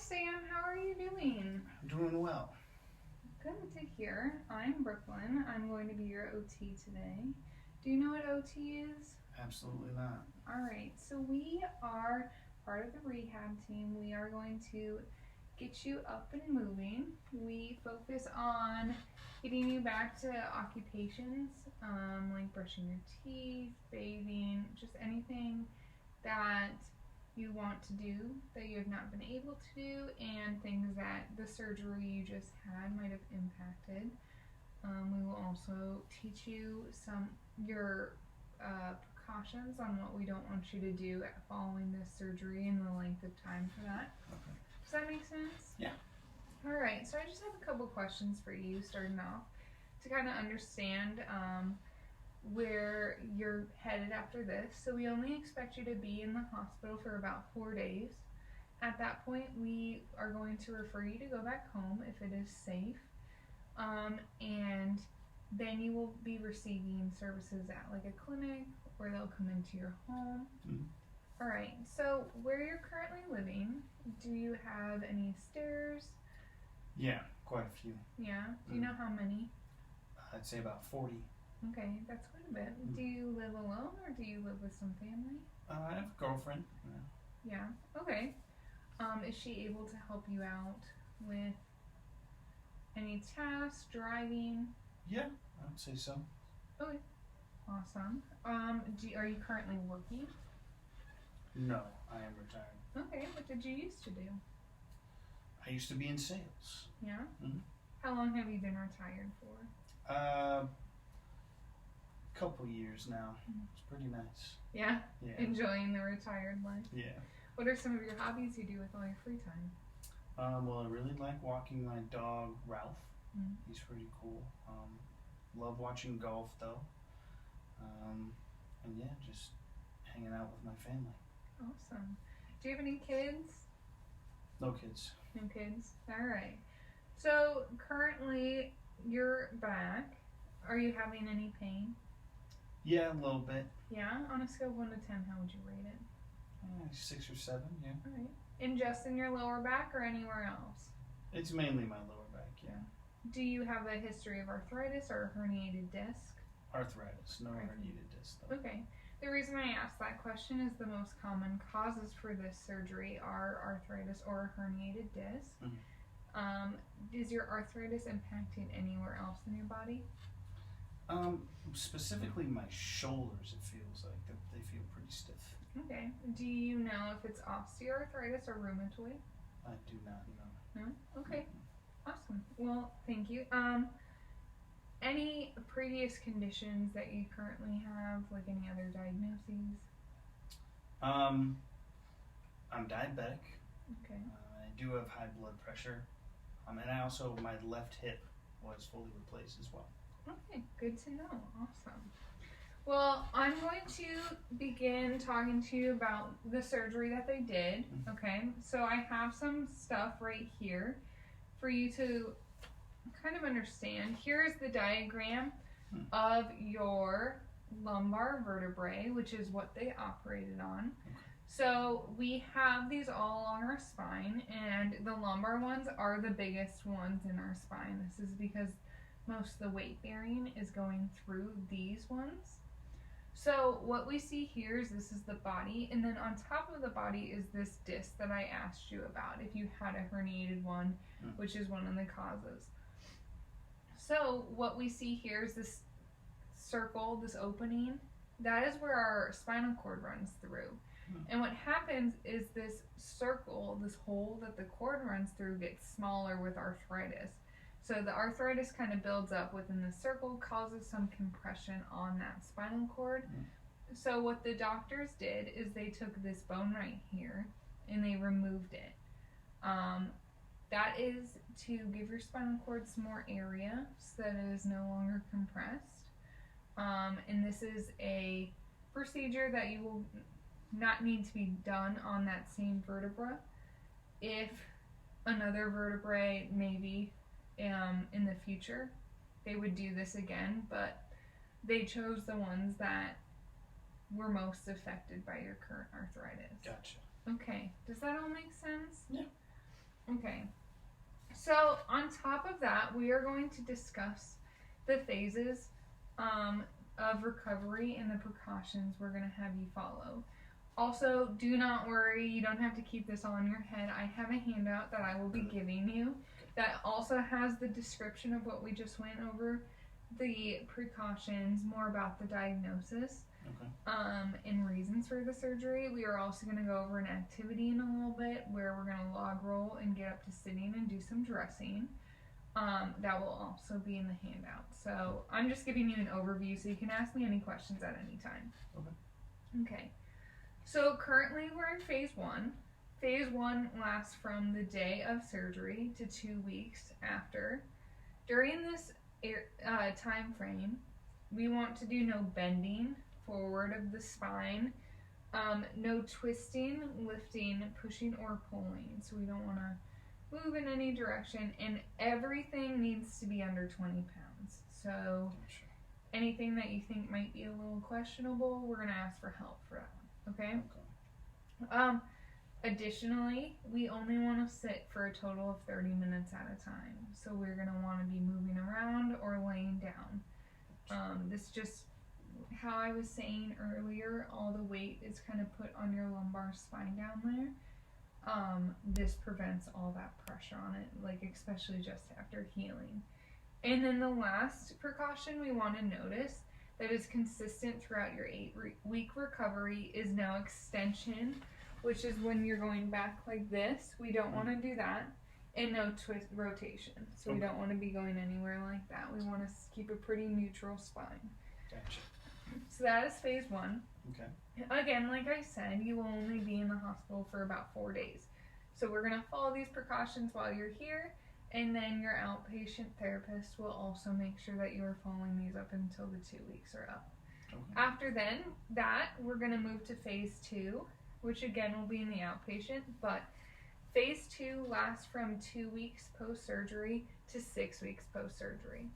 Sam. How are you doing? I'm doing well. Good to hear. I'm Brooklyn. I'm going to be your OT today. Do you know what OT is? Absolutely not. All right. So we are part of the rehab team. We are going to get you up and moving. We focus on getting you back to occupations, like brushing your teeth, bathing, just anything that you want to do that you have not been able to do, and things that the surgery you just had might have impacted. We will also teach you your precautions on what we don't want you to do following this surgery and the length of time for that. Okay. Does that make sense? Yeah. All right, so I just have a couple questions for you starting off to kind of understand where you're headed after this. So we only expect you to be in the hospital for about 4 days. At that point, we are going to refer you to go back home if it is safe. And then you will be receiving services at like a clinic, or they'll come into your home. Mm-hmm. All right, so where you're currently living, do you have any stairs? Yeah, quite a few. Yeah. Do you know how many? I'd say about 40. Okay, that's quite a bit. Do you live alone or do you live with some family? I have a girlfriend. Yeah. Okay. Is she able to help you out with any tasks, driving? Yeah, I would say so. Okay. Awesome. Are you currently working? No, I am retired. Okay. What did you used to do? I used to be in sales. Yeah. Mm-hmm. How long have you been retired for? Couple years now. It's pretty nice. Yeah. Yeah. Enjoying the retired life. Yeah. What are some of your hobbies you do with all your free time? Well, I really like walking my dog, Ralph. Mm. He's pretty cool. Love watching golf, though. And yeah, just hanging out with my family. Awesome. Do you have any kids? No kids. No kids? Alright. So, currently, you're back. Are you having any pain? Yeah, a little bit. Yeah? On a scale of 1 to 10, how would you rate it? 6 or 7, yeah. Alright. And just in your lower back or anywhere else? It's mainly my lower back, yeah. Do you have a history of arthritis or a herniated disc? Arthritis, no herniated disc though. Okay. The reason I asked that question is the most common causes for this surgery are arthritis or a herniated disc. Mm-hmm. Is your arthritis impacting anywhere else in your body? Specifically my shoulders, it feels like they feel pretty stiff. Okay. Do you know if it's osteoarthritis or rheumatoid? I do not know. No? Okay. Awesome. Well, thank you. Any previous conditions that you currently have, like any other diagnoses? I'm diabetic. Okay. I do have high blood pressure. And I also, my left hip was fully replaced as well. Okay, good to know. Awesome. Well, I'm going to begin talking to you about the surgery that they did. Mm-hmm. Okay, so I have some stuff right here for you to kind of understand. Here's the diagram of your lumbar vertebrae, which is what they operated on. So we have these all along our spine, and the lumbar ones are the biggest ones in our spine. This is because most of the weight bearing is going through these ones. So what we see here is this is the body, and then on top of the body is this disc that I asked you about if you had a herniated one, which is one of the causes. So what we see here is this circle, this opening. That is where our spinal cord runs through. And what happens is this circle, this hole that the cord runs through, gets smaller with arthritis. So the arthritis kind of builds up within the circle, causes some compression on that spinal cord. So what the doctors did is they took this bone right here and they removed it. That is to give your spinal cord some more area so that it is no longer compressed. And this is a procedure that you will not need to be done on that same vertebra. If another vertebrae maybe in the future, they would do this again, but they chose the ones that were most affected by your current arthritis. Gotcha. Okay, does that all make sense? Yeah. Okay. So on top of that, we are going to discuss the phases of recovery and the precautions we're going to have you follow. Also, do not worry, you don't have to keep this all in your head. I have a handout that I will be giving you that also has the description of what we just went over, the precautions, more about the diagnosis, and reasons for the surgery. We are also going to go over an activity in a little bit where we're going to log roll and get up to sitting and do some dressing. That will also be in the handout. So I'm just giving you an overview so you can ask me any questions at any time. Okay. So currently we're in phase 1. Phase 1 lasts from the day of surgery to 2 weeks after. During this time frame, we want to do no bending forward of the spine, no twisting, lifting, pushing, or pulling. So we don't want to move in any direction, and everything needs to be under 20 pounds. So anything that you think might be a little questionable, we're going to ask for help for that one. Okay? Additionally, we only want to sit for a total of 30 minutes at a time. So we're going to want to be moving around or laying down. This just, how I was saying earlier, all the weight is kind of put on your lumbar spine down there. This prevents all that pressure on it, like especially just after healing. And then the last precaution we want to notice that is consistent throughout your 8-week recovery is no extension, which is when you're going back like this. We don't want to do that. And no twist rotation. So we don't want to be going anywhere like that. We want to keep a pretty neutral spine. Gotcha. So that is phase 1. Okay. Again, like I said, you will only be in the hospital for about 4 days. So we're going to follow these precautions while you're here, and then your outpatient therapist will also make sure that you are following these up until the 2 weeks are up. Okay. After that, we're going to move to phase 2, which again will be in the outpatient, but phase 2 lasts from 2 weeks post-surgery to 6 weeks post-surgery.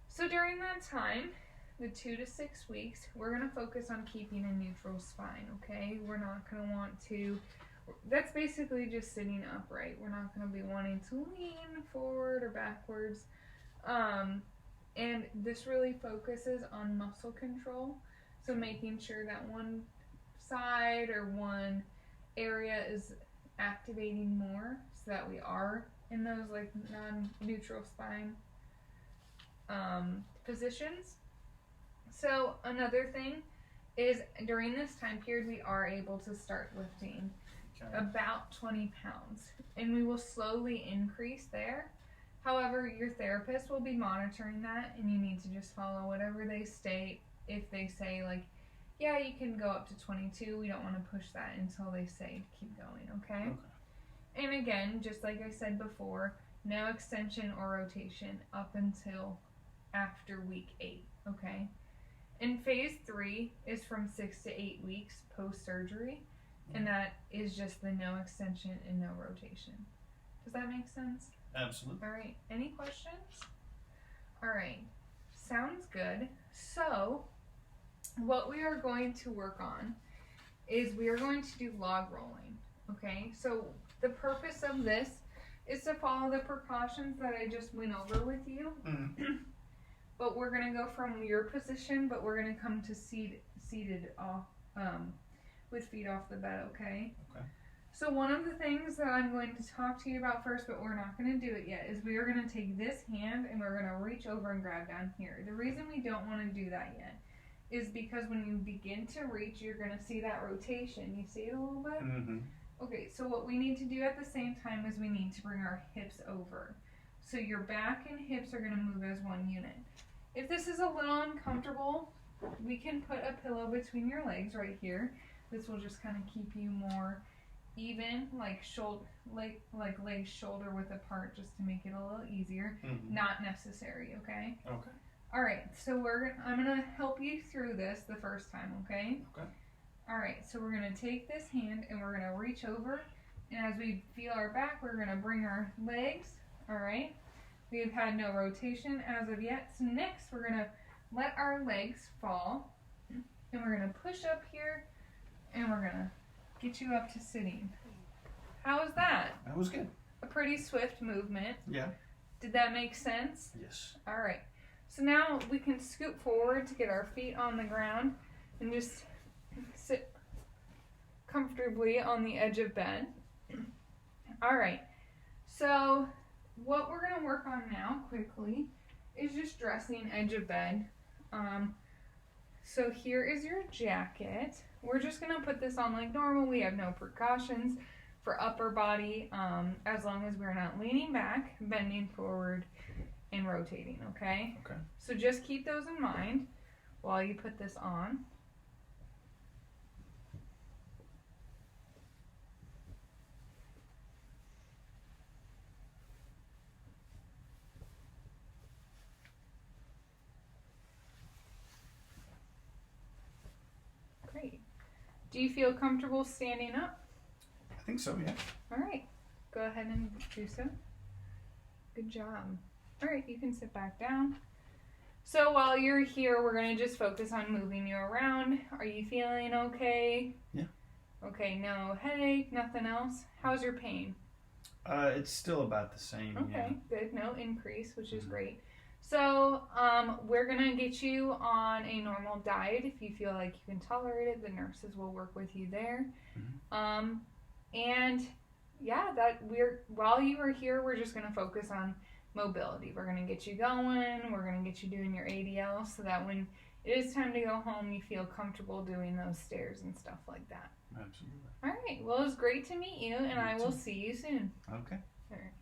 So during that time, the 2 to 6 weeks, we're going to focus on keeping a neutral spine, okay? We're not going to want to, that's basically just sitting upright. We're not going to be wanting to lean forward or backwards. And this really focuses on muscle control. So making sure that one side or one area is activating more so that we are in those like non-neutral spine positions. So another thing is during this time period we are able to start lifting about 20 pounds, and we will slowly increase there. However, your therapist will be monitoring that, and you need to just follow whatever they state. If they say like, yeah, you can go up to 22, we don't want to push that until they say keep going, okay? And again, just like I said before, no extension or rotation up until after week 8, okay? And phase 3 is from 6 to 8 weeks post-surgery, and that is just the no extension and no rotation. Does that make sense? Absolutely. All right, any questions? All right, sounds good. So, what we are going to work on is we are going to do log rolling, okay? So, the purpose of this is to follow the precautions that I just went over with you. But we're going to go from your position, but we're going to come to seated off, with feet off the bed, okay? Okay. So one of the things that I'm going to talk to you about first, but we're not going to do it yet, is we are going to take this hand and we're going to reach over and grab down here. The reason we don't want to do that yet is because when you begin to reach, you're going to see that rotation. You see it a little bit? Mm-hmm. Okay, so what we need to do at the same time is we need to bring our hips over. So your back and hips are going to move as one unit. If this is a little uncomfortable, we can put a pillow between your legs right here. This will just kind of keep you more even, like legs shoulder width apart, just to make it a little easier. Mm-hmm. Not necessary, okay? Okay. All right, so I'm gonna help you through this the first time, okay? Okay. All right, so we're gonna take this hand and we're gonna reach over, and as we feel our back, we're gonna bring our legs. All right. We've had no rotation as of yet. So next, we're gonna let our legs fall, and we're gonna push up here, and we're gonna get you up to sitting. How is that? That was good. a pretty swift movement. Yeah. Did that make sense? Yes. All right. So now we can scoot forward to get our feet on the ground and just sit comfortably on the edge of bed. All right. So what we're going to work on now quickly is just dressing edge of bed. So here is your jacket. We're just going to put this on like normal. We have no precautions for upper body as long as we're not leaning back, bending forward, and rotating, okay? Okay. So just keep those in mind while you put this on. Great. Do you feel comfortable standing up? I think so, yeah. All right. Go ahead and do so. Good job. All right, you can sit back down. So while you're here, we're going to just focus on moving you around. Are you feeling okay? Yeah. Okay, no headache, nothing else? How's your pain? It's still about the same. Okay, good. No increase, which is great. So we're going to get you on a normal diet. If you feel like you can tolerate it, the nurses will work with you there. And yeah, while you are here, we're just going to focus on mobility. We're going to get you going. We're going to get you doing your ADL so that when it is time to go home, you feel comfortable doing those stairs and stuff like that. Absolutely. All right. Well, it was great to meet you, and I will see you soon. Okay. All right.